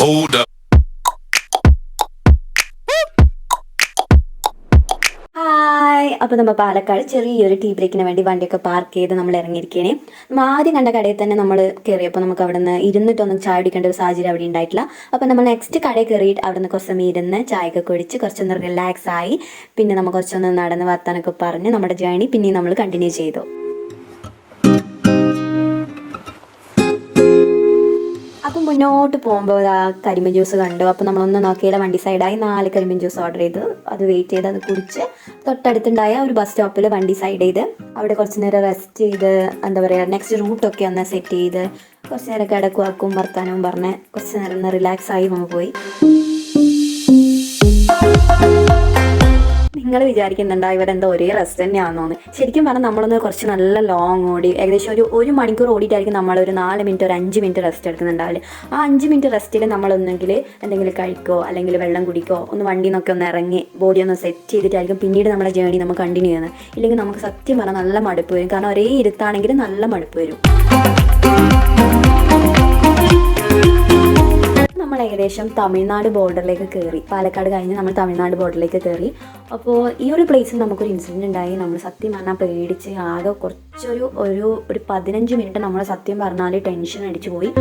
Hold up. Hi, അപ്പോൾ നമ്മൾ പാലക്കാട് ചെറിയൊരു ടീ ബ്രേക്കിന് വേണ്ടി വണ്ടിയൊക്കെ പാർക്ക് ചെയ്ത് നമ്മൾ ഇറങ്ങിയിരിക്കുകയാണ്. നമ്മൾ ആദ്യം കണ്ട കടയിൽ തന്നെ നമ്മൾ കയറിയപ്പോൾ നമുക്ക് അവിടെ നിന്ന് ഇരുന്നിട്ടൊന്നും ചായ കുടിക്കേണ്ട ഒരു സാഹചര്യം അവിടെ ഉണ്ടായിട്ടില്ല. അപ്പോൾ നമ്മൾ നെക്സ്റ്റ് കടയിൽ കയറിയിട്ട് അവിടെ നിന്ന് കുറച്ച് സമയം ഇരുന്ന് ചായയൊക്കെ കുടിച്ച് കുറച്ചൊന്ന് റിലാക്സ് ആയി. പിന്നെ നമ്മൾ കുറച്ചൊന്ന് നടന്ന് വർത്താനൊക്കെ പറഞ്ഞ് നമ്മുടെ ജേണി പിന്നെയും നമ്മൾ കണ്ടിന്യൂ ചെയ്തു. അപ്പം മുന്നോട്ട് പോകുമ്പോൾ ആ കരിമ്പൻ ജ്യൂസ് കണ്ടു. അപ്പോൾ നമ്മളൊന്ന് നോക്കിയാൽ വണ്ടി സൈഡായി 4 കരിമ്പൻ ജ്യൂസ് ഓർഡർ ചെയ്തു. അത് വെയിറ്റ് ചെയ്ത് അത് കുടിച്ച് തൊട്ടടുത്തുണ്ടായ ഒരു ബസ് സ്റ്റോപ്പിൽ വണ്ടി സൈഡ് ചെയ്ത് അവിടെ കുറച്ച് നേരം റെസ്റ്റ് ചെയ്ത് എന്താ പറയുക നെക്സ്റ്റ് റൂട്ടൊക്കെ ഒന്ന് സെറ്റ് ചെയ്ത് കുറച്ച് നേരം കിടക്കുവാക്കും വർത്താനവും പറഞ്ഞ് കുറച്ച് നേരം ഒന്ന് റിലാക്സ് ആയി നമ്മൾ പോയി. നിങ്ങൾ വിചാരിക്കുന്നുണ്ടോ ഇവരെന്താ ഒരേ റെസ്റ്റ് തന്നെയാണെന്നോന്ന്. ശരിക്കും പറഞ്ഞാൽ നമ്മളൊന്ന് കുറച്ച് നല്ല ലോങ് ഓടി ഏകദേശം ഒരു മണിക്കൂർ ഓടിയിട്ടായിരിക്കും നമ്മളൊരു 4 മിനിറ്റ് ഒരു 5 മിനിറ്റ് റെസ്റ്റ് എടുക്കുന്നുണ്ടാവില്ല. ആ 5 മിനിറ്റ് റെസ്റ്റിൽ നമ്മളൊന്നെങ്കിൽ എന്തെങ്കിലും കഴിക്കോ അല്ലെങ്കിൽ വെള്ളം കുടിക്കോ ഒന്ന് വണ്ടിയിൽ നിന്നൊക്കെ ഒന്ന് ഇറങ്ങി ബോഡി ഒന്ന് സെറ്റ് ചെയ്തിട്ടായിരിക്കും പിന്നീട് നമ്മുടെ ജേണി നമ്മൾ കണ്ടിന്യൂ ചെയ്യുന്നത്. ഇല്ലെങ്കിൽ നമുക്ക് സത്യം പറഞ്ഞാൽ നല്ല മടുപ്പ് വരും. കാരണം ഒരേ ഇരുത്താണെങ്കിൽ നല്ല മടുപ്പ് വരും. നമ്മൾ ഏകദേശം തമിഴ്നാട് ബോർഡറിലേക്ക് കയറി. പാലക്കാട് കഴിഞ്ഞ് നമ്മൾ തമിഴ്നാട് ബോർഡറിലേക്ക് കയറി. അപ്പോൾ ഈ ഒരു പ്ലേസിൽ നമുക്കൊരു ഇൻസിഡൻറ്റ് ഉണ്ടായി. നമ്മൾ സത്യം പറഞ്ഞാൽ പേടിച്ച് ആകെ കുറച്ചൊരു 15 മിനിറ്റ് നമ്മൾ സത്യം പറഞ്ഞാൽ ടെൻഷൻ അടിച്ചു പോയി.